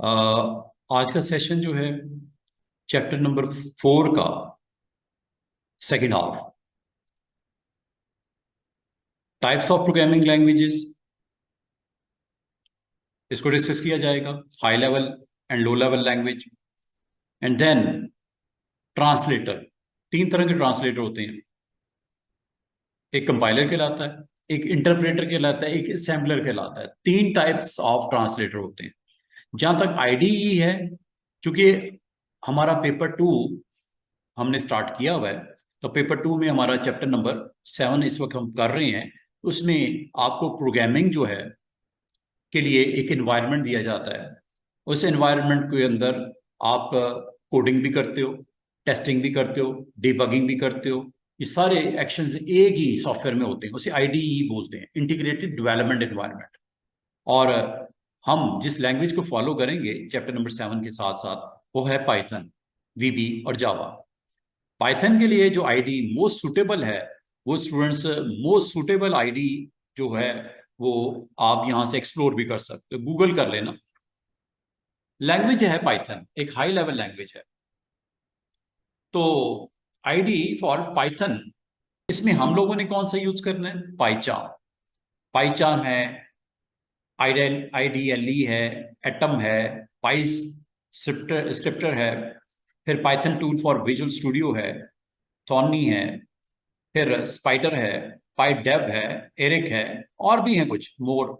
आज का सेशन जो है चैप्टर नंबर 4 का second half, types of programming languages, इसको डिस्कस किया जाएगा। High level and low level language, and then translator. 3 तरह के ट्रांसलेटर होते हैं। एक कंपाइलर कहलाता है, एक इंटरप्रेटर कहलाता है, एक असेंबलर कहलाता है। 3 टाइप्स ऑफ ट्रांसलेटर होते हैं। जहां तक आईडीई है, क्योंकि हमारा पेपर 2 हमने स्टार्ट किया हुआ है, तो पेपर 2 में हमारा चैप्टर नंबर 7 इस वक्त हम कर रहे हैं। उसमें आपको प्रोग्रामिंग जो है के लिए एक एनवायरनमेंट दिया जाता है। उस एनवायरनमेंट के अंदर आप कोडिंग भी करते हो, टेस्टिंग भी करते हो, डिबगिंग भी करते हो। ये सारे एक्शंस एक ही सॉफ्टवेयर में होते हैं। उसे आईडीई बोलते हैं, इंटीग्रेटेड डेवलपमेंट एनवायरनमेंट। और हम जिस लैंग्वेज को फॉलो करेंगे चैप्टर नंबर 7 के साथ साथ, वो है पाइथन, वीबी और जावा। पाइथन के लिए जो आईडी मोस्ट सुटेबल है, वो स्टूडेंट्स मोस्ट सुटेबल आईडी जो है वो आप यहां से एक्सप्लोर भी कर सकते हो, गूगल कर लेना। लैंग्वेज है पाइथन, एक हाई लेवल लैंग्वेज है। तो आईडी फॉर पाइथन, इसमें हम लोगों ने कौन सा यूज करना है? पाइचार्म। पाइचार्म है, आईडीएलई है, एटम है, पाइस स्क्रिप्टर है, फिर Python tool for visual studio है, थॉर्नी है, फिर स्पाइडर है, पाइडेव है, एरिक है, और भी हैं कुछ मोर।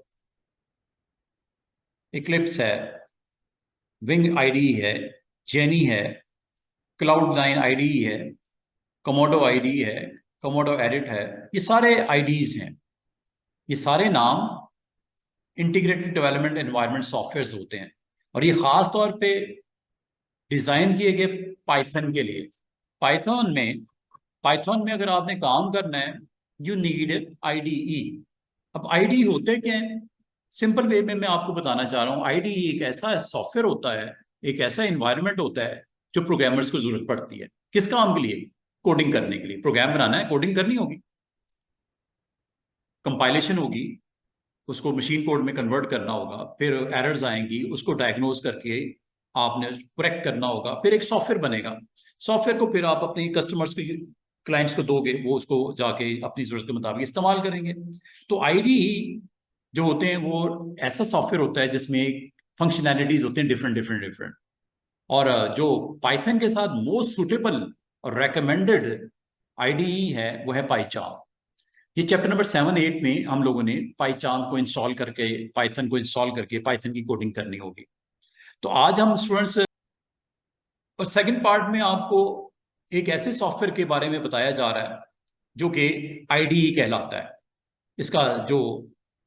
इक्लिप्स है, विंग आईडी है, जेनी है, क्लाउड नाइन आईडी है, कमोडो आईडी है, कमोडो एडिट है। ये सारे आईडीज हैं। ये सारे नाम इंटीग्रेटेड डेवलपमेंट एनवायरनमेंट सॉफ्टवेयर होते हैं, और ये खास तौर पे डिजाइन किए गए पाइथन के लिए। पाइथन में अगर आपने काम करना है, यू नीड आईडीई। अब आईडी होते क्या है? सिंपल वे में मैं आपको बताना चाह रहा हूँ। आईडीई एक ऐसा सॉफ्टवेयर होता है, एक ऐसा एनवायरनमेंट होता है जो प्रोग्रामर्स को जरूरत पड़ती है। किस काम के लिए? कोडिंग करने के लिए। प्रोग्राम बनाना है, कोडिंग करनी होगी, कंपाइलेशन होगी, उसको मशीन कोड में कन्वर्ट करना होगा, फिर एरर्स आएंगी, उसको डायग्नोज करके आपने करेक्ट करना होगा, फिर एक सॉफ्टवेयर बनेगा। सॉफ्टवेयर को फिर आप अपने कस्टमर्स को, क्लाइंट्स को दोगे, वो उसको जाके अपनी जरूरत के मुताबिक इस्तेमाल करेंगे। तो आईडी जो होते हैं वो ऐसा सॉफ्टवेयर होता है जिसमें फंक्शनैलिटीज होते हैं डिफरेंट डिफरेंट डिफरेंट। और जो पाइथन के साथ मोस्ट सुटेबल और रेकमेंडेड आईडीई है वो है पाइचार्म। ये चैप्टर नंबर 7-8 में हम लोगों ने पाइचार्म को इंस्टॉल करके, पाइथन को इंस्टॉल करके पाइथन की कोडिंग करनी होगी। तो आज हम स्टूडेंट्स, और सेकंड पार्ट में आपको एक ऐसे सॉफ्टवेयर के बारे में बताया जा रहा है जो कि आईडीई कहलाता है। इसका जो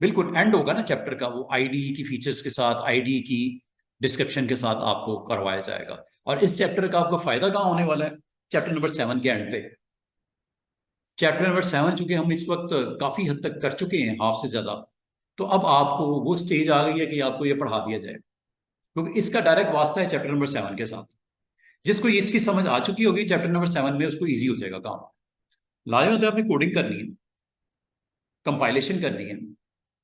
बिल्कुल एंड होगा ना चैप्टर का, वो आईडीई की फीचर्स के साथ, आईडीई की डिस्क्रिप्शन के साथ आपको करवाया जाएगा। और इस चैप्टर का आपको फायदा कहाँ होने वाला है? चैप्टर नंबर 7 के एंड पे। चैप्टर नंबर 7 चूंकि हम इस वक्त काफी हद तक कर चुके हैं, हाफ से ज्यादा, तो अब आपको वो स्टेज आ गई है कि आपको ये पढ़ा दिया जाए, क्योंकि इसका डायरेक्ट वास्ता है चैप्टर नंबर 7 के साथ। जिसको इसकी समझ आ चुकी होगी चैप्टर नंबर 7 में, उसको ईजी हो जाएगा काम। लाजमी होता है, आपने कोडिंग करनी है, कंपाइलेशन करनी है,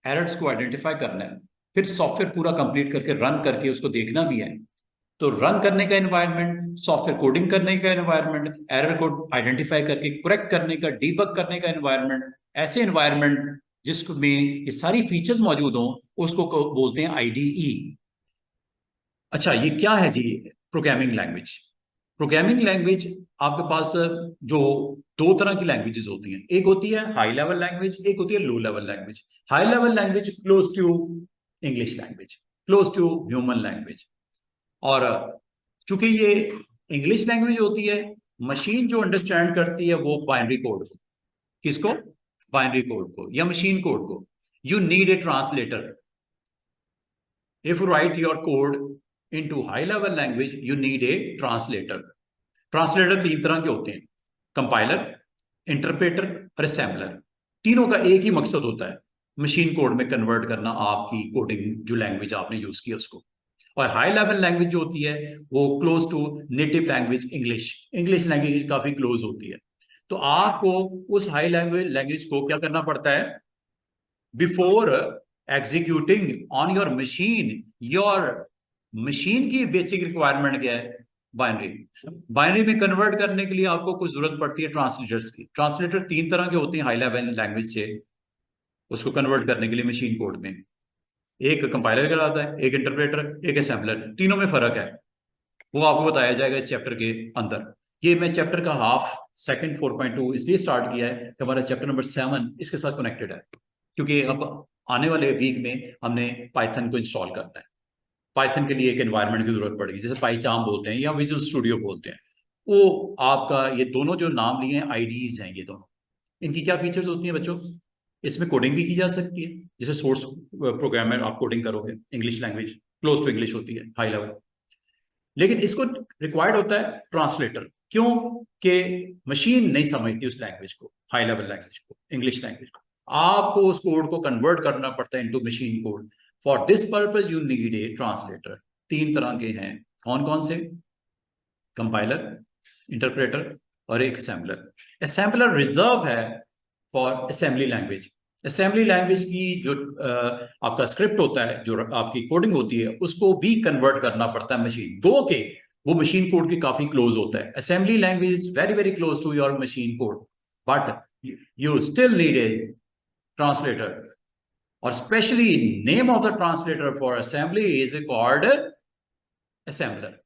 एरर्स को आइडेंटिफाई करना है, फिर सॉफ्टवेयर पूरा कंप्लीट करके रन करके उसको देखना भी है। तो रन करने का एनवायरनमेंट, सॉफ्टवेयर कोडिंग करने का एनवायरनमेंट, एरर को आइडेंटिफाई करके करेक्ट करने का, डीबग करने का एनवायरनमेंट, ऐसे एनवायरनमेंट जिसमें ये सारी फीचर्स मौजूद हों, उसको बोलते हैं आईडीई। अच्छा, ये क्या है जी प्रोग्रामिंग लैंग्वेज? प्रोग्रामिंग लैंग्वेज आपके पास जो 2 तरह की लैंग्वेजेस होती हैं, एक होती है हाई लेवल लैंग्वेज, एक होती है low level language. High level language close to English language, close to human language. और चूंकि ये इंग्लिश लैंग्वेज होती है, मशीन जो अंडरस्टैंड करती है वो बाइनरी कोड को। किसको? बाइनरी कोड को या मशीन कोड को। You need a translator. If you right your code into high level language, you need a translator. Translator 3 तरह के होते हैं, कंपाइलर, इंटरप्रेटर और असेंबलर। तीनों का एक ही मकसद होता है, मशीन कोड में कन्वर्ट करना आपकी कोडिंग जो लैंग्वेज आपने यूज की उसको। और हाई लेवल लैंग्वेज जो होती है वो close to native language English, English language काफी क्लोज होती है। तो आपको उस हाई लैंग्वेज को क्या करना पड़ता है? Before executing on your machine your machine की बेसिक रिक्वायरमेंट क्या है? बाइनरी। बाइनरी में कन्वर्ट करने के लिए आपको कुछ जरूरत पड़ती है ट्रांसलेटर्स की। ट्रांसलेटर 3 तरह के होते हैं हाई लेवल लैंग्वेज से उसको कन्वर्ट करने के लिए मशीन कोड में। एक कंपाइलर कहलाता है, एक इंटरप्रेटर, एक असेंबलर। तीनों में फर्क है, वो आपको बताया जाएगा इस चैप्टर के अंदर। ये मैं चैप्टर का हाफ सेकंड 4.2 इसलिए स्टार्ट किया है कि हमारा चैप्टर नंबर 7 इसके साथ कनेक्टेड है, क्योंकि अब आने वाले वीक में हमने पाइथन को इंस्टॉल करना है। पाइथन के लिए एक एनवायरनमेंट की जरूरत पड़ेगी, जैसे पाईचाम बोलते हैं या विजुअल स्टूडियो बोलते हैं। वो आपका ये दोनों जो नाम लिए हैं आईडीज हैं, ये दोनों। इनकी क्या फीचर्स होती हैं बच्चों? इसमें कोडिंग भी की जा सकती है, जैसे सोर्स प्रोग्राम में आप कोडिंग करोगे, English language close to English होती है, हाई लेवल। लेकिन इसको रिक्वायर्ड होता है ट्रांसलेटर। क्यों? कि मशीन नहीं समझती उस लैंग्वेज को, हाई लेवल लैंग्वेज को, इंग्लिश लैंग्वेज को। आपको उस कोड को कन्वर्ट करना पड़ता है into machine code. For this purpose you need a translator. 3 तरह के हैं, कौन कौन से? कंपाइलर, इंटरप्रेटर और एक असेंबलर। असेंबलर रिजर्व है for assembly language. Assembly language की जो आपका स्क्रिप्ट होता है, जो आपकी कोडिंग होती है, उसको भी कन्वर्ट करना पड़ता है मशीन दो के। वो मशीन कोड के काफी क्लोज होता है। Assembly language is very very close to your machine code, but you still need a translator. और especially name of the translator for assembly is called assembler.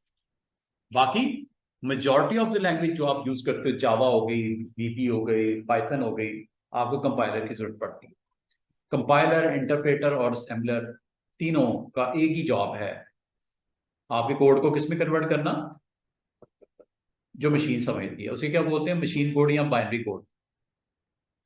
बाकी मेजॉरिटी ऑफ द लैंग्वेज जो आप use करते हो, जावा हो गई, VP हो गई, पाइथन हो गई, आपको कंपाइलर की जरूरत पड़ती है। कंपाइलर, इंटरप्रेटर और असेंबलर तीनों का एक ही जॉब है, आपके कोड को किस में कन्वर्ट करना? जो मशीन समझती है उसे क्या बोलते हैं? मशीन कोड या बाइनरी कोड।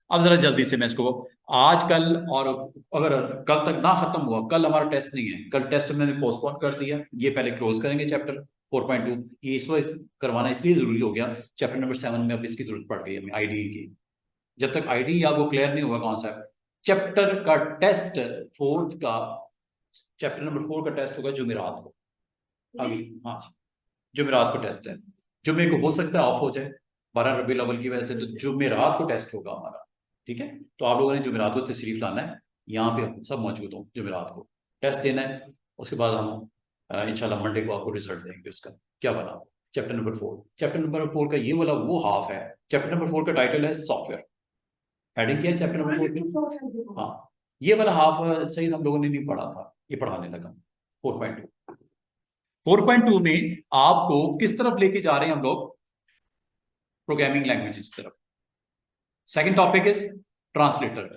अब जरा जल्दी से मैं इसको आजकल, और अगर कल तक ना खत्म हुआ, कल हमारा टेस्ट नहीं है, कल टेस्ट मैंने पोस्टपोन कर दिया, ये पहले क्लोज करेंगे चैप्टर 4.2। ये इस वक्त करवाना इसलिए जरूरी हो गया, चैप्टर नंबर 7 में अब इसकी जरूरत पड़ गई हमें, आईडी की। जब तक आईडी आपको क्लियर नहीं हुआ कॉन्सेप्ट, चैप्टर का टेस्ट 4 का, चैप्टर नंबर 4 का टेस्ट होगा जुमेरात को। अभी हाँ, जुमेरात को टेस्ट है। जुमे को हो सकता है ऑफ हो जाए 12 रबीउल अव्वल की वजह से, तो जुमेरात को टेस्ट होगा हमारा। ठीक है, तो आप लोगों ने जुमेरात को तशरीफ लाना है, यहाँ पे हम सब मौजूद हों, जुमेरात को टेस्ट देना है। उसके बाद हम इंशाल्लाह मंडे को आपको रिजल्ट देंगे उसका क्या बना। चैप्टर नंबर 4, चैप्टर नंबर 4 का ये वाला वो हाफ है। चैप्टर नंबर 4 का टाइटल है सॉफ्टवेयर। हेडिंग क्या है चैप्टर नंबर 4 की? हाँ, ये वाला हाफ सही हम लोगों ने नहीं पढ़ा था, ये पढ़ाने लगा 4.2। 4.2 में आपको किस तरफ लेके जा रहे हैं हम लोग? प्रोग्रामिंग लैंग्वेजेस की तरफ। Second topic is translator.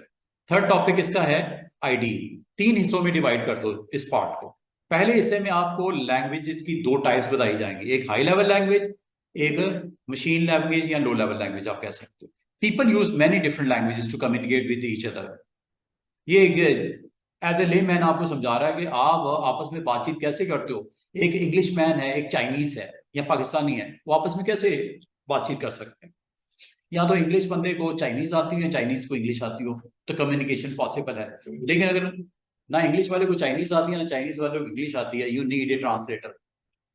Third topic इसका है आईडी। 3 हिस्सों में डिवाइड कर दो इस पार्ट को। पहले हिस्से में आपको लैंग्वेजेस की 2 टाइप्स बताई जाएंगी, एक हाई लेवल लैंग्वेज, एक मशीन लैंग्वेज या लो लेवल लैंग्वेज आप कह सकते हो। People use many different languages to communicate with each other. ये एज ए ले मैन आपको समझा रहा है कि आप आपस में बातचीत कैसे करते हो। एक इंग्लिश मैन है, एक चाइनीज है या पाकिस्तानी है, वो आपस में कैसे बातचीत कर सकते हैं? या तो इंग्लिश बंदे को चाइनीज आती हो या चाइनीज को इंग्लिश आती हो, तो कम्युनिकेशन पॉसिबल है। लेकिन अगर ना इंग्लिश वाले को चाइनीज आती है ना चाइनीज वाले को इंग्लिश आती है, you need a translator,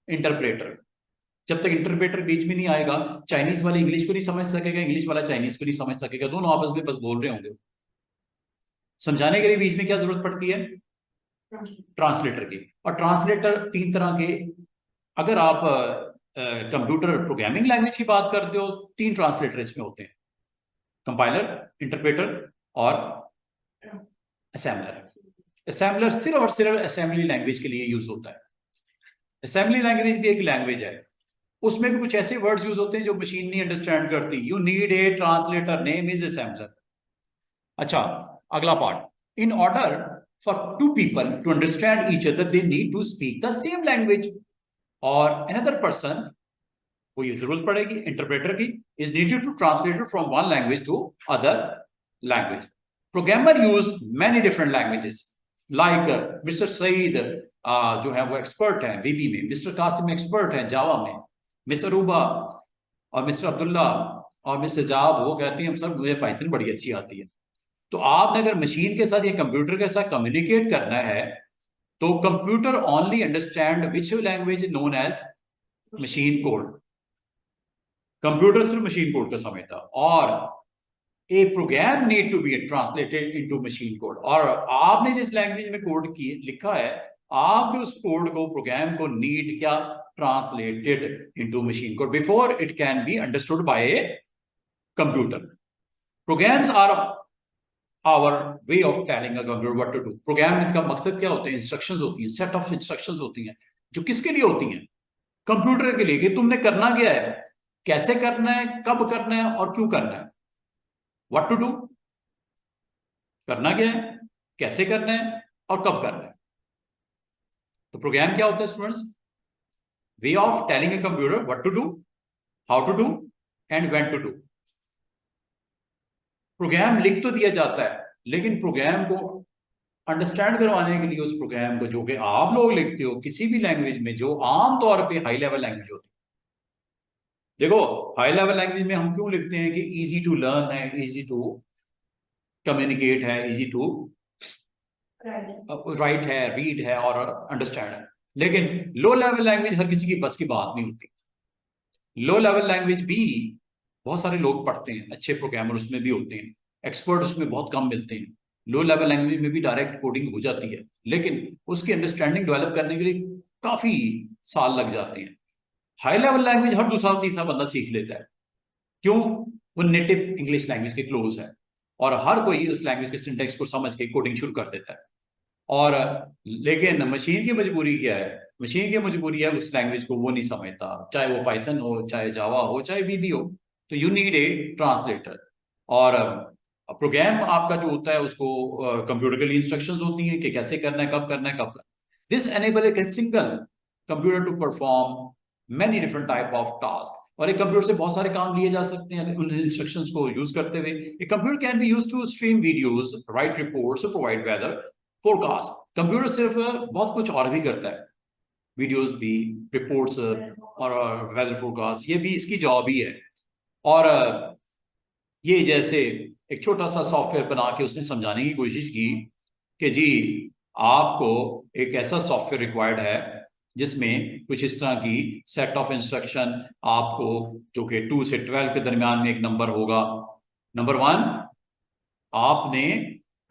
interpreter. जब तक इंटरप्रेटर बीच में नहीं आएगा, चाइनीज वाले इंग्लिश को नहीं समझ सकेगा, इंग्लिश वाला चाइनीज को नहीं समझ सकेगा, दोनों आपस में बस बोल रहे होंगे। समझाने के लिए बीच में क्या जरूरत पड़ती है? ट्रांसलेटर की। और ट्रांसलेटर 3 तरह के, अगर आप कंप्यूटर प्रोग्रामिंग लैंग्वेज की बात करते हो, 3 ट्रांसलेटर इसमें होते हैं, कंपाइलर, इंटरप्रेटर और असेंबलर। असेंबलर सिर्फ और सिर्फ असेंबली लैंग्वेज के लिए यूज होता है। असेंबली लैंग्वेज भी एक लैंग्वेज है, उसमें भी कुछ ऐसे वर्ड्स यूज होते हैं जो मशीन नहीं अंडरस्टैंड करती। You need a translator, name is assembler. अच्छा, अगला part, in order for 2 people to understand each other they need to speak the same language, और another person को ये जरूरत पड़ेगी इंटरप्रेटर की, is needed to translate it from one language to other language. Programmer use many different languages like Mr. Saeed जो है वो expert है वीबी में, मिस्टर कासिम एक्सपर्ट है जावा में, मिस्टर रूबा और मिस्टर अब्दुल्ला और मिस्टर जाब वो कहती हैं सर मुझे पाइथन बड़ी अच्छी आती है। तो आपने अगर मशीन के साथ या कंप्यूटर के साथ कम्युनिकेट करना है, तो computer only understand which language known as machine code. Computer सिर्फ मशीन कोड को समझता, और a program need to be translated into machine code. और आपने जिस लैंग्वेज में कोड की लिखा है आप उस कोड को, प्रोग्राम को नीड क्या, translated into machine code before it can be understood by a computer. Programs are our way of telling a computer what to do. Program का मकसद क्या होते हैं? इंस्ट्रक्शंस होती हैं, सेट ऑफ इंस्ट्रक्शंस होती हैं, जो किसके लिए होती हैं? कंप्यूटर के लिए, कि तुमने करना क्या है, कैसे करना है, कब करना है और क्यों करना है। व्हाट टू डू, करना क्या है, कैसे करना है और कब करना है। तो प्रोग्राम क्या होता है students? Way of telling a computer what to do, how to do and when to do. Program लिख तो दिया जाता है, लेकिन प्रोग्राम को अंडरस्टैंड करवाने के लिए उस प्रोग्राम को, जो कि आप लोग लिखते हो किसी भी लैंग्वेज में, जो आम तौर पे हाई लेवल लैंग्वेज होती है। देखो, हाई लेवल लैंग्वेज में हम क्यों लिखते हैं कि इजी टू लर्न है, इजी टू कम्युनिकेट है, इजी टू राइट है, रीड है और अंडरस्टैंड है। लेकिन लो लेवल लैंग्वेज हर किसी की बस की बात नहीं होती। लो लेवल लैंग्वेज भी बहुत सारे लोग पढ़ते हैं, अच्छे प्रोग्रामर उसमें भी होते हैं, एक्सपर्ट उसमें बहुत कम मिलते हैं। लो लेवल लैंग्वेज में भी डायरेक्ट कोडिंग हो जाती है, लेकिन उसकी अंडरस्टैंडिंग डेवलप करने के लिए काफी साल लग जाते हैं। हाई लेवल लैंग्वेज हर दूसरा तीसरा बंदा सीख लेता है। क्यों? वो नेटिव इंग्लिश लैंग्वेज के क्लोज है, और हर कोई उस लैंग्वेज के सिंटेक्स को समझ के कोडिंग शुरू कर देता है। और लेकिन मशीन की मजबूरी क्या है? मशीन की मजबूरी है उस लैंग्वेज को वो नहीं समझता, चाहे वो पाइथन हो, चाहे जावा हो, चाहे वीबी हो। तो यू नीड ए ट्रांसलेटर। और प्रोग्राम आपका जो होता है उसको कंप्यूटर के लिए इंस्ट्रक्शंस होती हैं कि कैसे करना है, कब करना है, कब करना है। This enable a single computer to perform many different type of task. और एक कंप्यूटर से बहुत सारे काम लिए जा सकते हैं उन इंस्ट्रक्शंस को यूज करते हुए। एक computer can be used to stream videos, write reports, provide weather forecast. Computer सिर्फ बहुत कुछ और भी करता है, वीडियोस भी, रिपोर्ट्स और वेदर फोरकास्ट, ये भी इसकी जॉब ही है। और ये जैसे एक छोटा सा सॉफ्टवेयर बना के उसने समझाने की कोशिश की कि जी आपको एक ऐसा सॉफ्टवेयर रिक्वायर्ड है जिसमें कुछ इस तरह की सेट ऑफ इंस्ट्रक्शन आपको, जो कि 2 से 12 के दरमियान में एक नंबर होगा। नंबर 1 आपने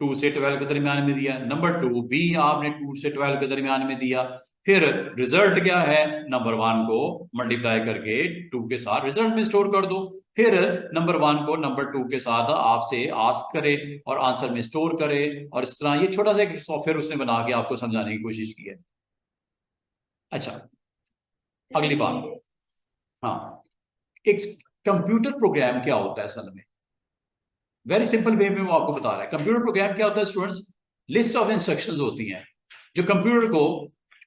2 से 12 के दरमियान में दिया, नंबर 2 बी आपने 2 से 12 के दरमियान में दिया। फिर रिजल्ट क्या है? नंबर 1 को मल्टीप्लाई करके 2 के साथ रिजल्ट में स्टोर कर दो। फिर नंबर 1 को नंबर 2 के साथ आपसे आस्क करे और आंसर में स्टोर करे। और इस तरह ये छोटा सा एक सॉफ्टवेयर उसने बना के आपको समझाने की कोशिश की है। अच्छा, अगली बात, हाँ, एक कंप्यूटर प्रोग्राम क्या होता है असल में? वेरी सिंपल वे में वो आपको बता रहा है। कंप्यूटर प्रोग्राम क्या होता है स्टूडेंट्स? लिस्ट ऑफ इंस्ट्रक्शंस होती हैं जो कंप्यूटर को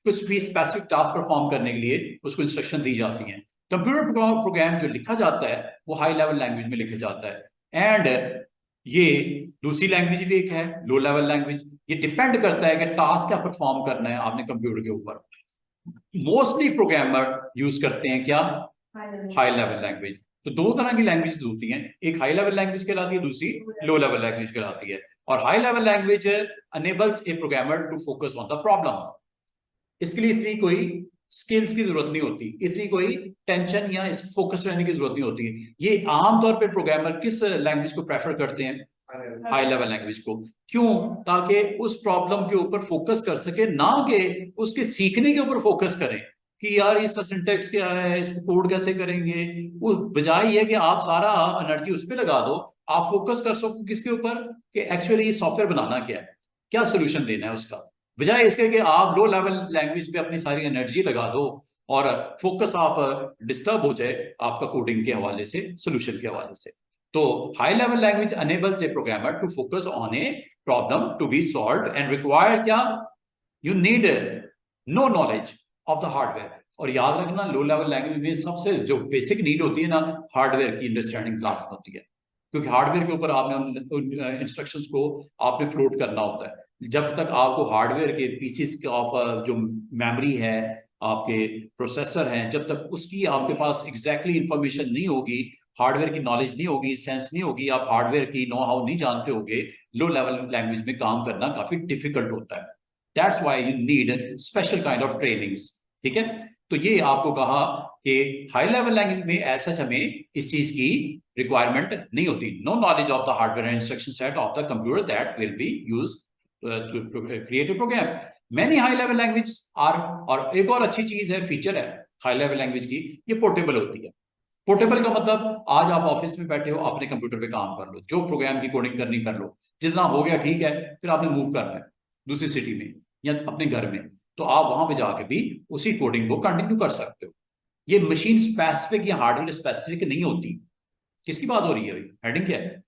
कुछ भी स्पेसिफिक टास्क परफॉर्म करने के लिए उसको इंस्ट्रक्शन दी जाती हैं। कंप्यूटर प्रोग्राम जो लिखा जाता है वो हाई लेवल लैंग्वेज में लिखा जाता है। एंड ये दूसरी लैंग्वेज भी एक है, लो लेवल लैंग्वेज। ये डिपेंड करता है कि टास्क क्या परफॉर्म करना है आपने कंप्यूटर के ऊपर। मोस्टली प्रोग्रामर यूज करते हैं क्या? High level language. तो दो तरह की लैंग्वेजेस होती हैं, एक हाई लेवल लैंग्वेज कहलाती है, दूसरी लो लेवल लैंग्वेज कहलाती है। और high level language enables a programmer to focus on the problem. इसके लिए इतनी कोई स्किल्स की जरूरत नहीं होती, इतनी कोई टेंशन या इस फोकस रहने की जरूरत नहीं होती। ये आमतौर पर प्रोग्रामर किस लैंग्वेज को प्रेफर करते हैं? हाई लेवल लैंग्वेज को। क्यों? ताकि उस प्रॉब्लम के ऊपर फोकस कर सके, ना कि उसके सीखने के ऊपर फोकस करें कि यार इसका सिंटेक्स क्या है, इसको कोड कैसे करेंगे। वो बजाय ये कि आप सारा एनर्जी उस पर लगा दो, आप फोकस कर सको किसके ऊपर, कि एक्चुअली ये सॉफ्टवेयर बनाना क्या है, क्या सोल्यूशन देना है उसका। बजाय इसके कि आप लो लेवल लैंग्वेज पे अपनी सारी एनर्जी लगा दो और फोकस आप डिस्टर्ब हो जाए आपका कोडिंग के हवाले से, सोल्यूशन के हवाले से। तो high level language enables a programmer to focus on a problem to be solved and require क्या? You need no knowledge of the hardware। और याद रखना, लो लेवल लैंग्वेज में सबसे जो बेसिक नीड होती है ना, हार्डवेयर की अंडरस्टैंडिंग क्लास होती है। क्योंकि हार्डवेयर के ऊपर आपने उन इंस्ट्रक्शंस को आपने फ्लोट करना होता है। जब तक आपको हार्डवेयर के पीसीस ऑफ जो मेमोरी है, आपके प्रोसेसर हैं, जब तक उसकी आपके पास एग्जैक्टली इंफॉर्मेशन नहीं होगी, हार्डवेयर की नॉलेज नहीं होगी, सेंस नहीं होगी, आप हार्डवेयर की नो हाउ नहीं जानते होगे, लो लेवल लैंग्वेज में काम करना काफी डिफिकल्ट होता है। That's why you need special kind of trainings. ठीक है, तो ये आपको कहा कि हाई लेवल लैंग्वेज में ऐसा हमें इस चीज की रिक्वायरमेंट नहीं होती। No knowledge of the hardware instruction set of the computer that will be used to create a program। Many high level language are, और एक और अच्छी चीज है, फीचर है हाई लेवल लैंग्वेज की, ये पोर्टेबल होती है। पोर्टेबल का मतलब आज आप ऑफिस में बैठे हो, अपने कंप्यूटर पे काम कर लो, जो प्रोग्राम की कोडिंग करनी कर लो, जितना हो गया ठीक है, फिर आपने मूव करना है दूसरी सिटी में या अपने घर में, तो आप वहां पे जाके भी उसी कोडिंग को कंटिन्यू कर सकते हो। ये मशीन स्पेसिफिक या हार्डवेयर स्पेसिफिक नहीं होती। किसकी बात हो रही है अभी, हेडिंग क्या है,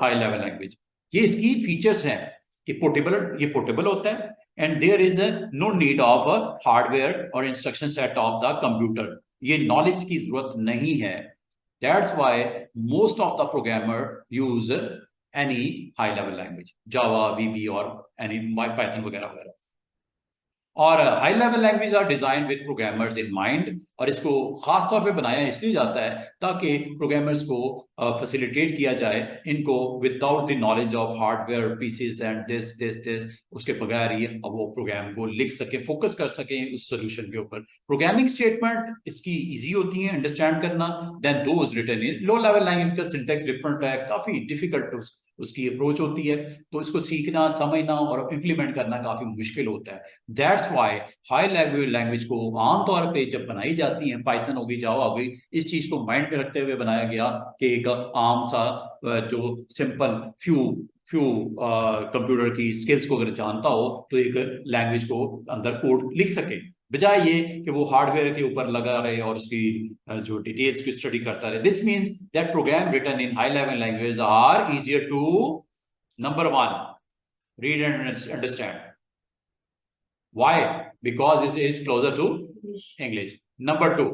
हाई लेवल लैंग्वेज। ये इसकी फीचर्स हैं, ये पोर्टेबल होता है, and there is no need of hardware और instruction set of the computer, ये नॉलेज की जरूरत नहीं है। That's why most of the programmer use any high level language, Java, VB और एनी पाइथन वगैरह वगैरह। और high level language are design with programmers in mind, और इसको खास तौर पे बनाया इसलिए जाता है ताकि प्रोग्रामर्स को फैसिलिटेट किया जाए इनको without the knowledge of hardware pieces and this, उसके बगैर ही अब वो प्रोग्राम को लिख सके, फोकस कर सके उस सोल्यूशन के ऊपर। प्रोग्रामिंग स्टेटमेंट इसकी इजी होती है अंडरस्टैंड करना, then those written in low level language का सिंटेक्स डिफरेंट है, काफी डिफिकल्ट उसकी अप्रोच होती है, तो इसको सीखना, समझना और इम्प्लीमेंट करना काफी मुश्किल होता है। That's why high level language को आमतौर पे जब बनाई जाती है, पाइथन हो गई, जावा हो गई, इस चीज को माइंड में रखते हुए बनाया गया कि एक आम सा जो सिंपल फ्यू फ्यू कंप्यूटर की स्किल्स को अगर जानता हो तो एक लैंग्वेज को अंदर कोड लिख सके, बजाय ये कि वो हार्डवेयर के ऊपर लगा रहे और उसकी जो डिटेल्स की स्टडी करता रहे। This means that program written in high level language are easier to, number one, read and understand. Why? Because it is closer to English. Number two,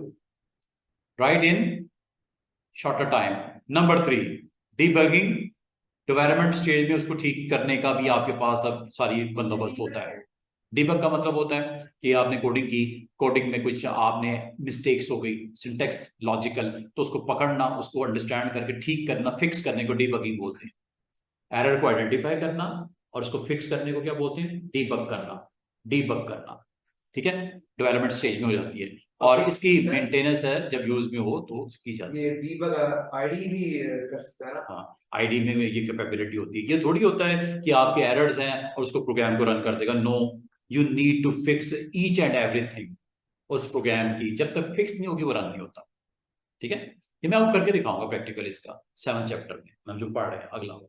write in shorter time. Number three, debugging, development stage में उसको ठीक करने का भी आपके पास अब सारी बंदोबस्त होता है। डिबग का मतलब होता है कि आपने कोडिंग की, कोडिंग में कुछ आपने मिस्टेक्स हो गई, सिंटेक्स लॉजिकल, तो उसको पकड़ना, उसको अंडरस्टैंड करके ठीक करना, फिक्स करने को डिबगिंग बोलते हैं। एरर को आइडेंटिफाई करना और उसको फिक्स करने को क्या बोलते हैं, डीबग करना, डीबग करना। ठीक है, डेवलपमेंट स्टेज में हो जाती है, और इसकी मेंटेनेंस है जब यूज में हो तो की जाती है। ये डीबग आईडी भी कर सकता है। हाँ, आईडी में ये कैपेबिलिटी होती है। ये थोड़ी होता है कि आपके एरर्स हैं और उसको प्रोग्राम को रन कर देगा। No, you need to fix each and everything. उस प्रोग्राम की जब तक फिक्स नहीं होगी वो रन नहीं होता। ठीक है, ये मैं आपको करके दिखाऊंगा प्रैक्टिकल इसका 7 चैप्टर में, हम जो पढ़ रहे हैं अगला।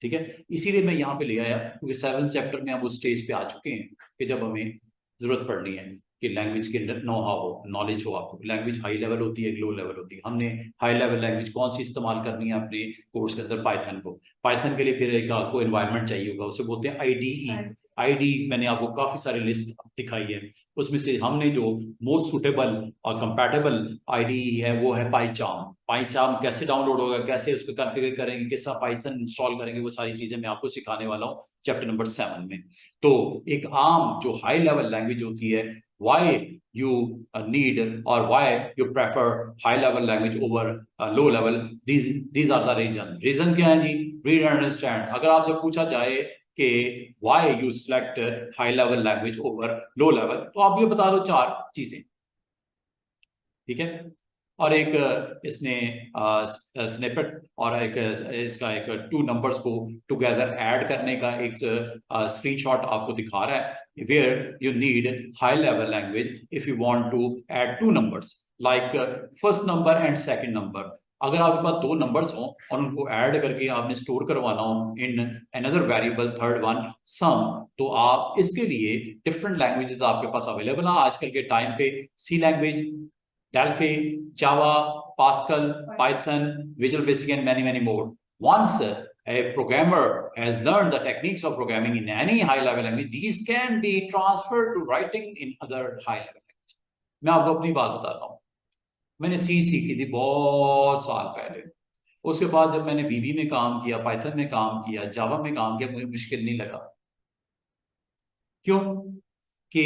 ठीक है, इसीलिए मैं यहाँ पे ले आया क्योंकि 7 चैप्टर में हम उस स्टेज पे आ चुके हैं कि जब हमें जरूरत पड़नी है कि लैंग्वेज के नो हाउ हो, नॉलेज हो। आपको लैंग्वेज हाई लेवल होती है, लो लेवल होती है। हमने हाई लेवल लैंग्वेज कौन सी इस्तेमाल करनी है अपने कोर्स के अंदर, पाइथन को। पाइथन के लिए फिर एक आपको एनवायरनमेंट चाहिए होगा, उसे बोलते हैं आईडीई। आईडी मैंने आपको काफी सारी लिस्ट दिखाई है, उसमें से हमने जो मोस्ट सुटेबल और कंपैटिबल आईडीई है वो है पाइचार्म। पाइचार्म कैसे डाउनलोड होगा, कैसे उसको कॉन्फ़िगर करेंगे, किस पाइथन इंस्टॉल करेंगे, वो सारी चीजें मैं आपको सिखाने वाला हूँ चैप्टर नंबर 7 में। तो एक आम जो हाई लेवल लैंग्वेज होती है, why you need or why you prefer high level language over low level, these are the reason क्या है जी, read and understand। अगर आपसे पूछा जाए कि why you select high level language over low level, तो आप ये बता दो 4 चीजें। ठीक है, और एक इसने स्निपेट और एक इसका एक 2 नंबर्स को टुगेदर ऐड करने का एक स्क्रीनशॉट आपको दिखा रहा है, where you need high level language if you want to add 2 numbers like first number and second number. अगर आपके पास 2 नंबर्स हो और उनको ऐड करके आपने स्टोर करवाना हो in another variable, third one sum, तो आप इसके लिए डिफरेंट लैंग्वेजेस आपके पास अवेलेबल है आजकल के टाइम पे। सी language, Delphi, Java, Pascal, Python, Visual Basic, and many, many more. Once a programmer has learned the techniques of programming in any high-level language, these can be transferred to writing in other high-level language. मैं आपको अपनी बात बताता हूँ। मैंने सी सीखी थी बहुत साल पहले। उसके बाद जब मैंने VB में काम किया, पाइथन में काम किया, जावा में काम किया, मुझे मुश्किल नहीं लगा। क्यों? कि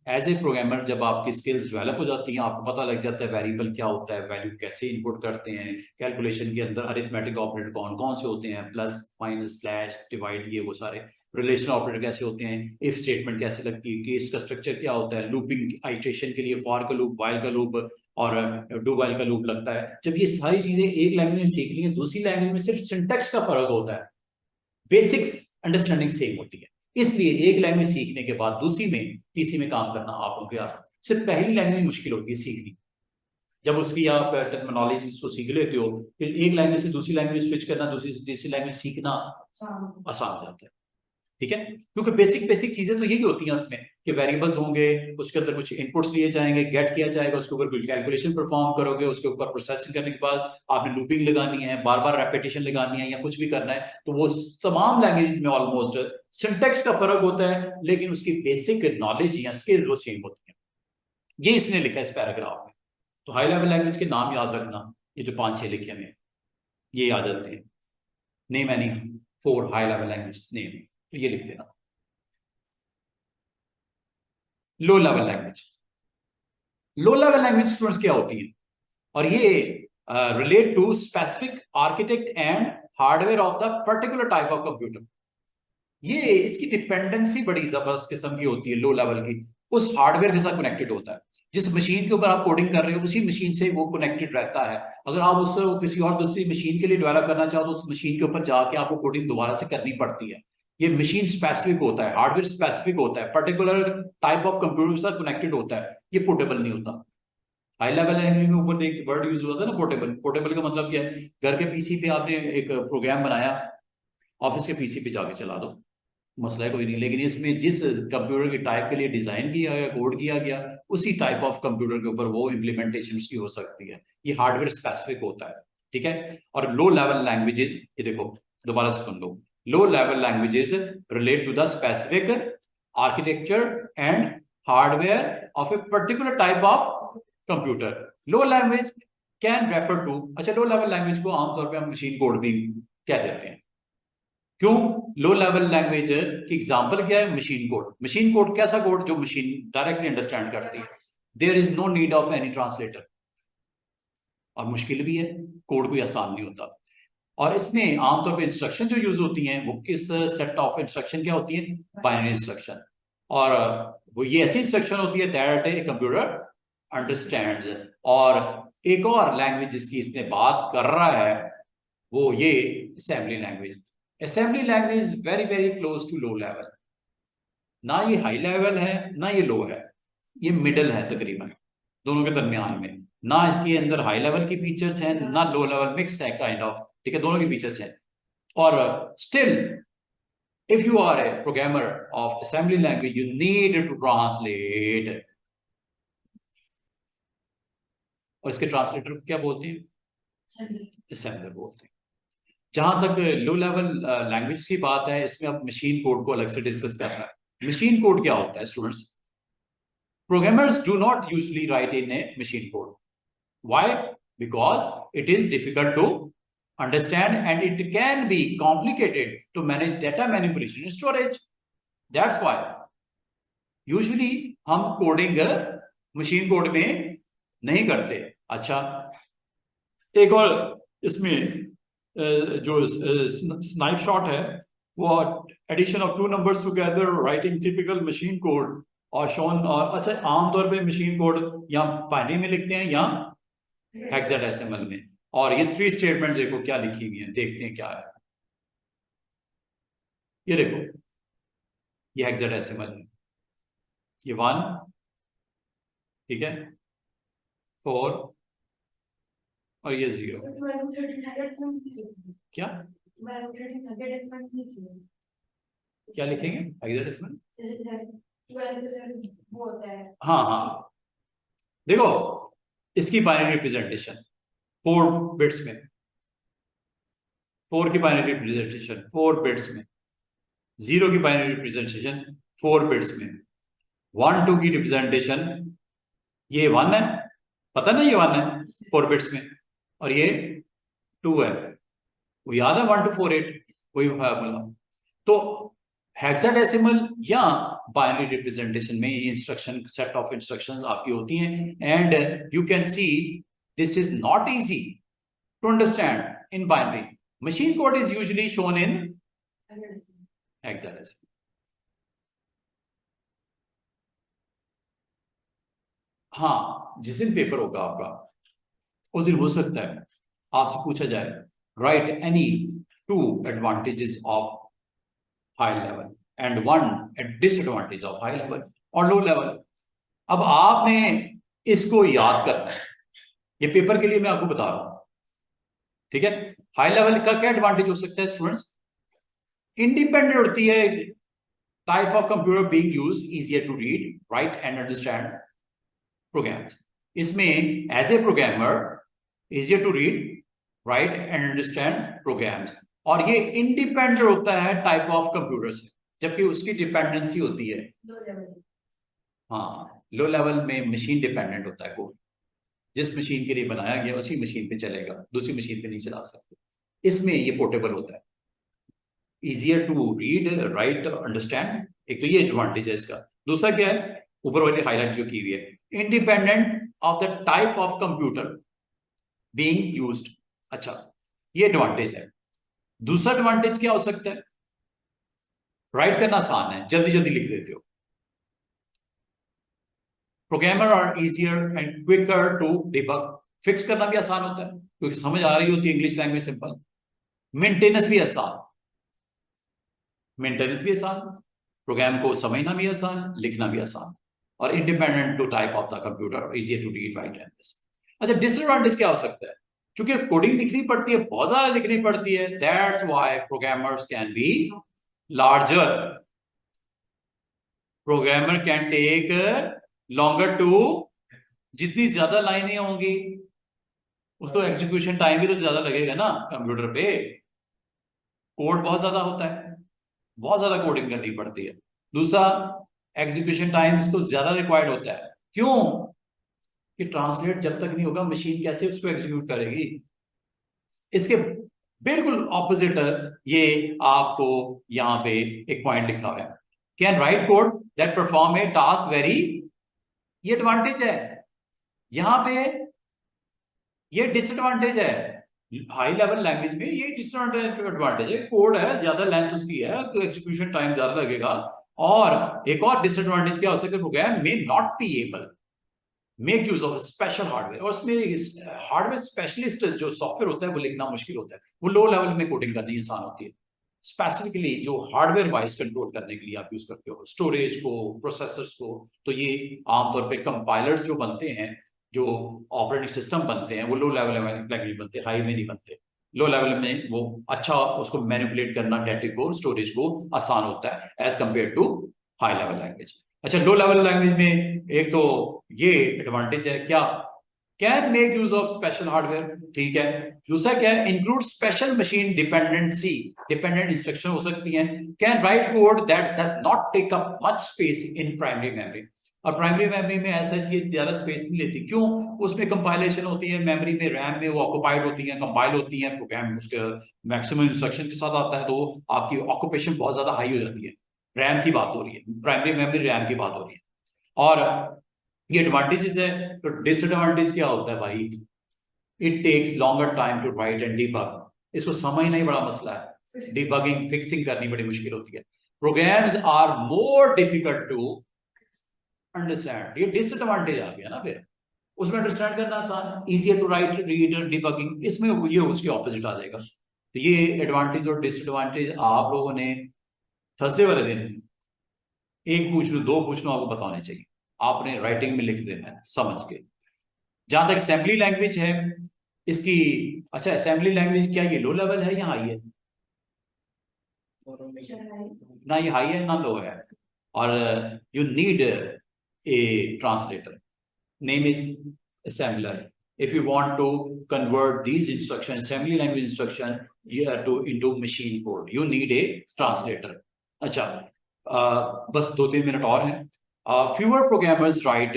एज ए प्रोग्रामर जब आपकी स्किल्स डेवलप हो जाती हैं, आपको पता लग जाता है वेरिएबल क्या होता है, वैल्यू कैसे इनपुट करते हैं, कैलकुलेशन के अंदर अरिथमेटिक ऑपरेटर कौन कौन से होते हैं, प्लस माइनस स्लैश डिवाइड, ये वो सारे रिलेशनल ऑपरेटर कैसे होते हैं, इफ स्टेटमेंट कैसे लगती है, केस का स्ट्रक्चर क्या होता है, लूपिंग आइटरेशन के लिए फॉर का लूप, वाइल का लूप और डू वाइल का लूप लगता है। जब ये सारी चीजें एक लैंग्वेज में सीख ली है, दूसरी लैंग्वेज में सिर्फ सिंटैक्स का फर्क होता है, बेसिक्स अंडरस्टैंडिंग सेम होती है। इसलिए एक लैंग्वेज सीखने के बाद दूसरी में तीसरी में काम करना आप लोगों के आसान। सिर्फ पहली लैंग्वेज मुश्किल होती है सीखनी, जब उसकी आप टेक्नोलॉजी को सीख लेते हो फिर एक लैंग्वेज से दूसरी लैंग्वेज स्विच करना, दूसरी से तीसरी लैंग्वेज सीखना आसान हो जाता है। ठीक है, क्योंकि बेसिक बेसिक चीजें तो यही होती हैं उसमें कि वेरिएबल्स होंगे, उसके अंदर कुछ इनपुट्स लिए जाएंगे, गेट किया जाएगा, उसके ऊपर कुछ कैलकुलेशन परफॉर्म करोगे, उसके ऊपर प्रोसेसिंग करने के बाद आपने लूपिंग लगानी है, बार बार रेपिटेशन लगानी है या कुछ भी करना है। तो वो तमाम लैंग्वेज में ऑलमोस्ट सिंटेक्स का फर्क होता है, लेकिन उसकी बेसिक नॉलेज या स्किल्स वो सेम होती है। ये इसने लिखा है इस पैराग्राफ में। तो हाई लेवल लैंग्वेज के नाम याद रखना, ये जो 5-6 लिखे हैं ये याद रखते हैं। Name any 4 high level language name, तो ये लिख देना। Low level language, low level language students क्या होती है, और ये relate to specific architect and hardware of the particular type of computer. ये इसकी डिपेंडेंसी बड़ी जबरदस्त किस्म की होती है लो लेवल की, उस हार्डवेयर के साथ कनेक्टेड होता है। जिस मशीन के ऊपर आप कोडिंग कर रहे हो उसी मशीन से वो कनेक्टेड रहता है। अगर आप उससे किसी और दूसरी मशीन के लिए डेवलप करना चाहो तो उस मशीन के ऊपर जाके आपको कोडिंग दोबारा से करनी पड़ती है। ये मशीन स्पेसिफिक होता है, हार्डवेयर स्पेसिफिक होता है, पर्टिकुलर टाइप ऑफ कंप्यूटर के साथ कनेक्टेड होता है, ये पोर्टेबल नहीं होता। हाई लेवल लैंग्वेज में ऊपर देख वर्ड यूज होता है ना पोर्टेबल। पोर्टेबल का मतलब क्या है, घर के पीसी पे आपने एक प्रोग्राम बनाया, ऑफिस के पीसी पे जाके चला दो, मसला कोई नहीं। लेकिन इसमें जिस कंप्यूटर के टाइप के लिए डिजाइन किया गया, कोड किया गया, उसी टाइप ऑफ कंप्यूटर के ऊपर वो इम्प्लीमेंटेशन उसकी हो सकती है। ये हार्डवेयर स्पेसिफिक होता है। ठीक है, और लो लेवल लैंग्वेजेस, ये देखो दोबारा से सुन लो, low level languages relate to the specific architecture and hardware of a particular type of computer. Low language can refer to, अच्छा लो लेवल लैंग्वेज को आमतौर पर हम मशीन कोड भी कह देते हैं। क्यों? लो लेवल लैंग्वेज की एग्जांपल क्या है? Machine code. मशीन कोड कैसा कोड? जो मशीन डायरेक्टली अंडरस्टैंड करती है। There is no need of any translator, और मुश्किल भी है, कोड कोई आसान नहीं होता। और इसमें आमतौर पे इंस्ट्रक्शन जो यूज होती हैं वो किस सेट ऑफ इंस्ट्रक्शन क्या होती है? Binary instruction. और वो ये ऐसी इंस्ट्रक्शन होती है दैट ए कंप्यूटर अंडरस्टैंड्स। और एक और लैंग्वेज जिसकी इसने बात कर रहा है वो ये assembly language. Assembly language very very close to low level, ना ये हाई लेवल है ना ये लो है, ये मिडल है तकरीबन दोनों के दरमियान में। ना इसके अंदर हाई लेवल की फीचर्स हैं ना लो लेवल, मिक्स है काइंड ऑफ। ठीक है, दोनों की फीचर्स हैं। और still if you are a programmer of assembly language you need to translate, और इसके ट्रांसलेटर क्या बोलते हैं? असेंबलर बोलते हैं। जहां तक लो लेवल लैंग्वेज की बात है, इसमें अब मशीन कोड को अलग से डिस्कस कर रहा है। मशीन कोड क्या होता है students? Programmers do not usually write in a machine code. Why? Because it is difficult to understand and it can be complicated to manage data manipulation and storage. That's why usually हम coding machine code में नहीं करते। अच्छा, एक और इसमें जो snipe shot है वो addition of 2 numbers together writing typical machine code और शोन। और अच्छा, आमतौर पे मशीन कोड या बाइनरी में लिखते हैं या हेक्साडेसिमल में। और ये 3 स्टेटमेंट देखो क्या लिखी हुई है, देखते हैं क्या है। ये देखो, ये हेक्साडेसिमल है, ये 1, ठीक है, 4 और ये 0। क्या क्या लिखेंगे हेक्साडेसिमल? हाँ हाँ, देखो इसकी बाइनरी रिप्रेजेंटेशन 4 बिट्स में, 4 की बाइनरी रिप्रेजेंटेशन 4 बिट्स में, 0 की बाइनरी रिप्रेजेंटेशन 4 बिट्स में, 1 2 की रिप्रेजेंटेशन ये 1 है, पता ना ये 1 है 4 बिट्स में, और ये 2 है, वो याद है 1 2 4 8 वही फॉर्मूला। तो हेक्साडेसिमल या बाइनरी रिप्रेजेंटेशन में ये इंस्ट्रक्शन सेट ऑफ इंस्ट्रक्शंस आपकी होती हैं। And you can see this is not easy to understand in binary. Machine code is usually shown in hexadecimal. हाँ, जिस दिन पेपर होगा आपका उस दिन हो सकता है आपसे पूछा जाए right any 2 advantages of high level and one disadvantage of high level और लो लेवल। अब आपने इसको याद करना है, ये पेपर के लिए मैं आपको बता रहा हूं, ठीक है। हाई लेवल का क्या एडवांटेज हो सकता है स्टूडेंट्स? इंडिपेंडेंट होती है, type of computer being used, easier to read, write and understand programs. इसमें as a programmer easier to read, write and understand programs, और ये इंडिपेंडेंट होता है टाइप ऑफ कंप्यूटर से, जबकि उसकी डिपेंडेंसी होती है, हाँ, लो लेवल में मशीन डिपेंडेंट होता है कोड। जिस मशीन के लिए बनाया गया उसी मशीन पे चलेगा, दूसरी मशीन पे नहीं चला सकते। इसमें ये पोर्टेबल होता है, easier to read, write, understand. एक तो ये एडवांटेज है इसका। दूसरा क्या है, ऊपर वाली हाईलाइट जो की हुई है, independent of the type of computer being used. अच्छा, ये एडवांटेज है। दूसरा एडवांटेज क्या हो सकता है? राइट करना आसान है, जल्दी जल्दी लिख देते हो। Programmer are easier and quicker to debug, fix करना भी आसान होता है क्योंकि समझ आ रही होती है, इंग्लिश लैंग्वेज सिंपल। मेंटेनेंस भी आसान, मेंटेनेंस भी आसान, प्रोग्राम को समझना भी आसान, लिखना भी आसान, और independent to type of the computer, easier to read, write and this. अच्छा, डिसएडवांटेज क्या हो सकता है? क्योंकि कोडिंग लिखनी पड़ती है, बहुत ज्यादा लिखनी पड़ती है, that's why programmers can be larger, programmer can take longer to, जितनी ज्यादा लाइनें होंगी उसको एग्जीक्यूशन टाइम भी तो ज्यादा लगेगा ना। कंप्यूटर पे कोड बहुत ज्यादा होता है, बहुत ज्यादा कोडिंग करनी पड़ती है। दूसरा, एग्जीक्यूशन टाइम इसको ज्यादा रिक्वायर्ड होता है। क्यों? कि ट्रांसलेट जब तक नहीं होगा मशीन कैसे उसको एग्जीक्यूट करेगी। इसके बिल्कुल ऑपोजिट ये आपको यहां पे एक पॉइंट लिखा हुआ है, can write code that perform a task very, ये एडवांटेज है। यहां पे ये डिसएडवांटेज है। हाई लेवल लैंग्वेज में ये डिसएडवांटेज है, कोड है, ज्यादा लेंथ उसकी है, एग्जीक्यूशन टाइम ज्यादा लगेगा। और एक और डिसएडवांटेज क्या हो सकता है, program may not be able make use of special hardware, और उसमें हार्डवेयर स्पेशलिस्ट जो सॉफ्टवेयर होता है वो लिखना मुश्किल होता है, वो लो लेवल में कोडिंग करनी आसान होती है। स्पेसिफिकली जो हार्डवेयर वाइज कंट्रोल करने के लिए आप यूज करते हो, स्टोरेज को, प्रोसेसर्स को, तो ये आमतौर पे कंपाइलर्स जो बनते हैं, जो ऑपरेटिंग सिस्टम बनते हैं, वो लो लेवल लैंग्वेज बनते हैं, हाई में नहीं बनते। लो लेवल में वो अच्छा उसको मैनिपुलेट करना, डेटा को, स्टोरेज को आसान होता है as compare to high level language. अच्छा, लो लेवल लैंग्वेज में एक तो ये एडवांटेज है, क्या, can make use of special hardware, ठीक है। दूसरा क्या है, include special machine dependency, dependent instruction हो सकती हैं। Can write code that does not take up much space in primary memory, और प्राइमरी मेमोरी में ऐसा चीज ज्यादा स्पेस नहीं लेती। क्यों? उसमें कंपाइलेशन होती है, मेमोरी में, रैम में वो ऑक्युपाइड होती है, कंपाइल होती है, प्रोग्राम उसके मैक्सिमम इंस्ट्रक्शन के साथ आता है, तो आपकी ऑक्युपेशन बहुत ज्यादा हाई हो जाती है। रैम की बात हो रही है, प्राइमरी मेमोरी रैम की बात हो रही है। और ये एडवांटेजेस है। तो डिसएडवांटेज क्या होता है भाई, it takes longer time to write and debug, इसको समझना ही बड़ा मसला है, डीबगिंग, फिक्सिंग करनी बड़ी मुश्किल होती है। Programs are more difficult to understand, ये डिसएडवांटेज आ गया ना फिर। उसमें अंडरस्टैंड करना आसान, easier to write, read, debugging, इसमें ये उसके ऑपोजिट आ जाएगा। तो ये एडवांटेज और डिसएडवांटेज आप लोगों ने थर्सडे वाले दिन एक पूछ लो, दो पूछ लो, आपको बताने चाहिए, आपने राइटिंग में लिख देना है समझ के। जहां तक असेंबली लैंग्वेज है इसकी, अच्छा, असेंबली लैंग्वेज क्या ये लो लेवल है या हाई है? ना ये हाई है ना लो है। और you need a translator, name is assembler. If you want to convert these instructions, assembly language instruction, into machine code, you need a translator. अच्छा, बस 2-3 मिनट और हैं। fewer programmers write,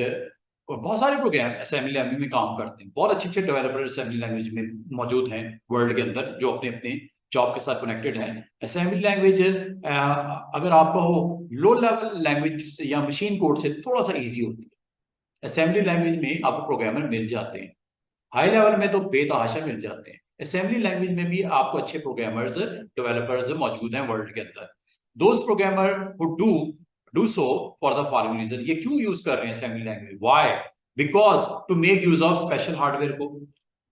बहुत सारे प्रोग्राम असेंबली लैंग्वेज में काम करते हैं, बहुत अच्छे अच्छे डेवलपर असेंबली लैंग्वेज में मौजूद हैं वर्ल्ड के अंदर, जो अपने अपने जॉब के साथ कनेक्टेड हैं। असेंबली लैंग्वेज अगर आपका हो लो लेवल लैंग्वेज या मशीन कोड से थोड़ा सा इजी होती है। असेंबली लैंग्वेज में आपको प्रोग्रामर मिल जाते हैं, हाई लेवल में तो बेतहाशा मिल जाते हैं। असेंबली लैंग्वेज में भी आपको अच्छे प्रोग्रामर्स, डेवलपर्स मौजूद हैं वर्ल्ड के अंदर। Those programmer who do so for the following reason, ये क्यों यूज कर रहे हैं assembly language, why, because to make use of special hardware को,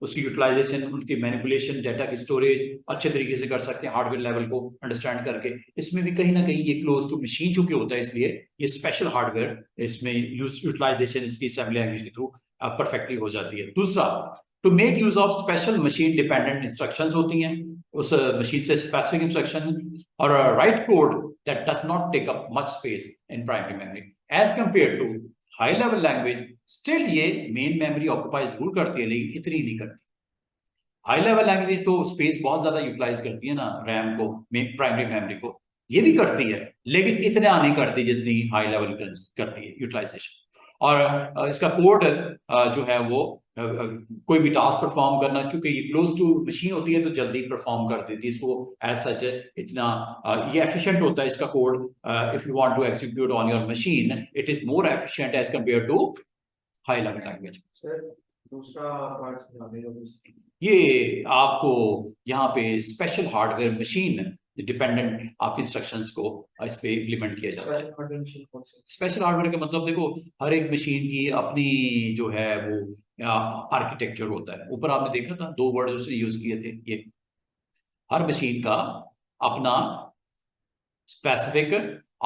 उसकी यूटिलाइजेशन, उनकी मैनिपुलेशन, डाटा की स्टोरेज अच्छे तरीके से कर सकते हैं हार्डवेयर लेवल को अंडरस्टैंड करके। इसमें भी कहीं ना कहीं ये क्लोज टू मशीन चूंकि होता है, इसलिए ये स्पेशल हार्डवेयर, इसमें यूटिलाइजेशन इसकी असेंबली लैंग्वेज के थ्रू परफेक्टली हो जाती है। दूसरा, to make use of special machine dependent instructions होती हैं, उस मशीन से स्पेसिफिक इंस्ट्रक्शन, और write code that does not take up much space in primary memory as compare to high level language. Still ये मेन मेमोरी ऑक्युपाई जरूर करती है, लेकिन इतनी नहीं करती। हाई लेवल लैंग्वेज तो स्पेस बहुत ज्यादा यूटिलाइज करती है ना, रैम को, प्राइमरी मेमोरी को, ये भी करती है, लेकिन इतना नहीं करती जितनी हाई लेवल करती है यूटिलाइजेशन। और इसका कोड जो है वो कोई भी टास्क परफॉर्म करना, चूंकि ये क्लोज टू मशीन होती है तो जल्दी परफॉर्म कर देती है इसको, एज सच इतना ये एफिशिएंट होता है इसका कोड। If you want to execute on your machine, it is more efficient as compare to high level language. Sir दूसरा पार्ट समझा दीजिए। ये आपको यहाँ पे स्पेशल हार्डवेयर मशीन डिपेंडेंट आपके इंस्ट्रक्शंस को इस पे इम्प्लीमेंट किया जाता है। स्पेशल हार्डवेयर का मतलब देखो, हर एक मशीन की अपनी जो है वो आर्किटेक्चर होता है। ऊपर आपने देखा था 2 वर्ड्स उसने यूज किए थे, ये हर मशीन का अपना स्पेसिफिक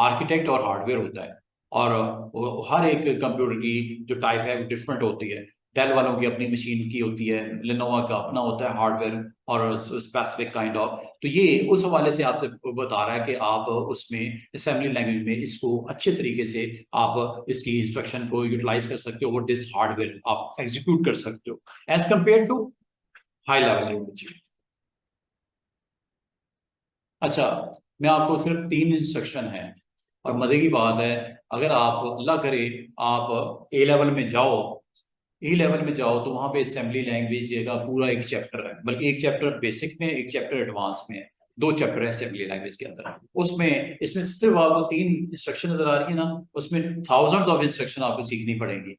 आर्किटेक्ट और हार्डवेयर होता है, और हर एक कंप्यूटर की जो टाइप है वो डिफरेंट होती है। डेल वालों की अपनी मशीन की होती है, लेनोवा का अपना होता है हार्डवेयर और स्पेसिफिक काइंड ऑफ। तो ये उस हवाले से आपसे बता रहा है कि आप उसमें असेंबली लैंग्वेज में इसको अच्छे तरीके से आप इसकी इंस्ट्रक्शन को यूटिलाइज कर सकते हो, वो डिस हार्डवेयर आप एग्जीक्यूट कर सकते हो as compare to high level language. अच्छा, मैं आपको सिर्फ 3 इंस्ट्रक्शन है, और मजे की बात है, अगर आप अल्लाह करे आप ए लेवल में जाओ, ए लेवल में जाओ तो वहां पे असेंबली लैंग्वेज का पूरा एक चैप्टर है, बल्कि एक चैप्टर बेसिक में, एक चैप्टर एडवांस में है, 2 चैप्टर है असेंबली लैंग्वेज के अंदर। उसमें इसमें सिर्फ आपको 3 इंस्ट्रक्शन नजर आ रही है ना, उसमें थाउजेंड्स ऑफ इंस्ट्रक्शन आपको सीखनी पड़ेंगी,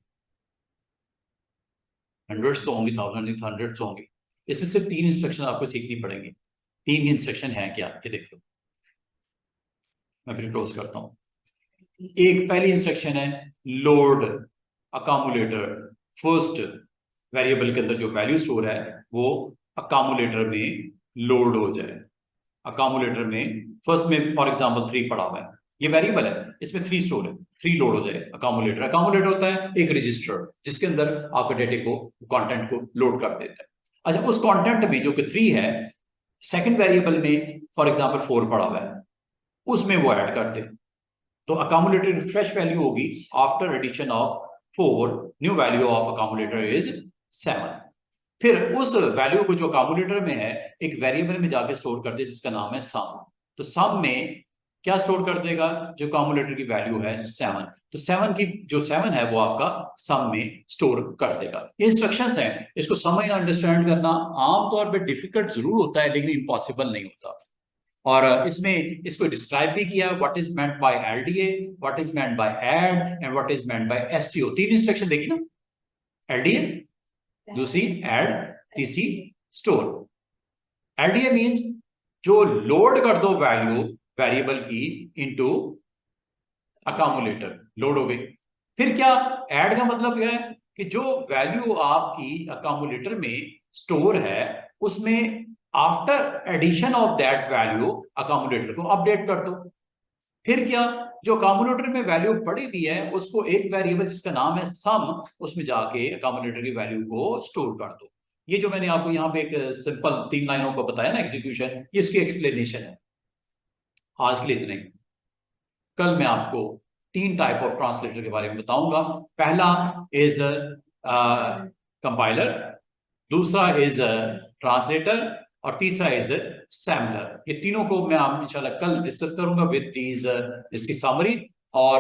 हंड्रेड्स तो होंगी, थाउजेंड हंड्रेड्स होंगी। इसमें सिर्फ 3 इंस्ट्रक्शन आपको सीखनी पड़ेंगी। 3 इंस्ट्रक्शन है क्या, ये देख लो, मैं फिर क्लोज करता हूं। एक पहली इंस्ट्रक्शन है लोड अकामुलेटर, फर्स्ट वेरिएबल के अंदर जो वैल्यू स्टोर है वो अकामुलेटर में लोड हो जाए। अकामुलेटर में फर्स्ट में फॉर एग्जांपल 3 पड़ा हुआ है, ये वेरिएबल है, इसमें 3 स्टोर है, 3 लोड हो जाए अकामुलेटर। अकामुलेटर होता है एक रजिस्टर जिसके अंदर आपके डेटे को, कंटेंट को लोड कर देता है। अच्छा, उस कंटेंट में जो कि 3 है, सेकंड वेरिएबल में फॉर एग्जांपल 4 पड़ा हुआ है, उसमें वो ऐड कर दे, तो अकामुलेटर फ्रेश वैल्यू होगी after addition of 4, new value of accumulator is 7। फिर उस वैल्यू को जो अकामुलेटर में है एक वेरिएबल में जाके स्टोर कर दे जिसका नाम है सम। तो सम में क्या स्टोर कर देगा, जो अकामुलेटर की वैल्यू है 7, तो 7 की जो 7 है वो आपका सम में स्टोर कर देगा। ये इंस्ट्रक्शंस हैं, इसको समझना, अंडरस्टैंड करना आमतौर पे डिफिकल्ट जरूर होता है लेकिन इम्पॉसिबल नहीं होता। और इसमें इसको डिस्क्राइब भी किया, what is meant by LDA, what is meant by add and what is meant by STO. 3 instruction देखी ना, एलडीए, दूसरी ऐड, तीसरी स्टोर। एलडीए मींस जो लोड कर दो वैल्यू वेरिएबल की इनटू अकामुलेटर, लोड हो गई। फिर क्या, ऐड का मतलब क्या है कि जो वैल्यू आपकी अकामुलेटर में स्टोर है उसमें after addition of that value accumulator को अपडेट कर दो। फिर क्या, जो अकामुलेटर में वैल्यू पड़ी हुई है उसको एक वेरिएबल जिसका नाम है सम, उसमें जाके अकामुलेटर की वैल्यू को स्टोर कर दो। ये जो मैंने आपको यहाँ पे एक सिंपल 3 लाइनों को बताया ना एग्जीक्यूशन, ये इसकी एक्सप्लेनेशन है। आज के लिए इतना ही। कल मैं आपको 3 टाइप ऑफ ट्रांसलेटर के बारे में बताऊंगा। पहला इज कंपाइलर, दूसरा इज ट्रांसलेटर, और तीसरा इज सैम्पलर। ये तीनों को मैं इंशाल्लाह कल डिस्कस करूंगा विद दीज इसकी समरी। और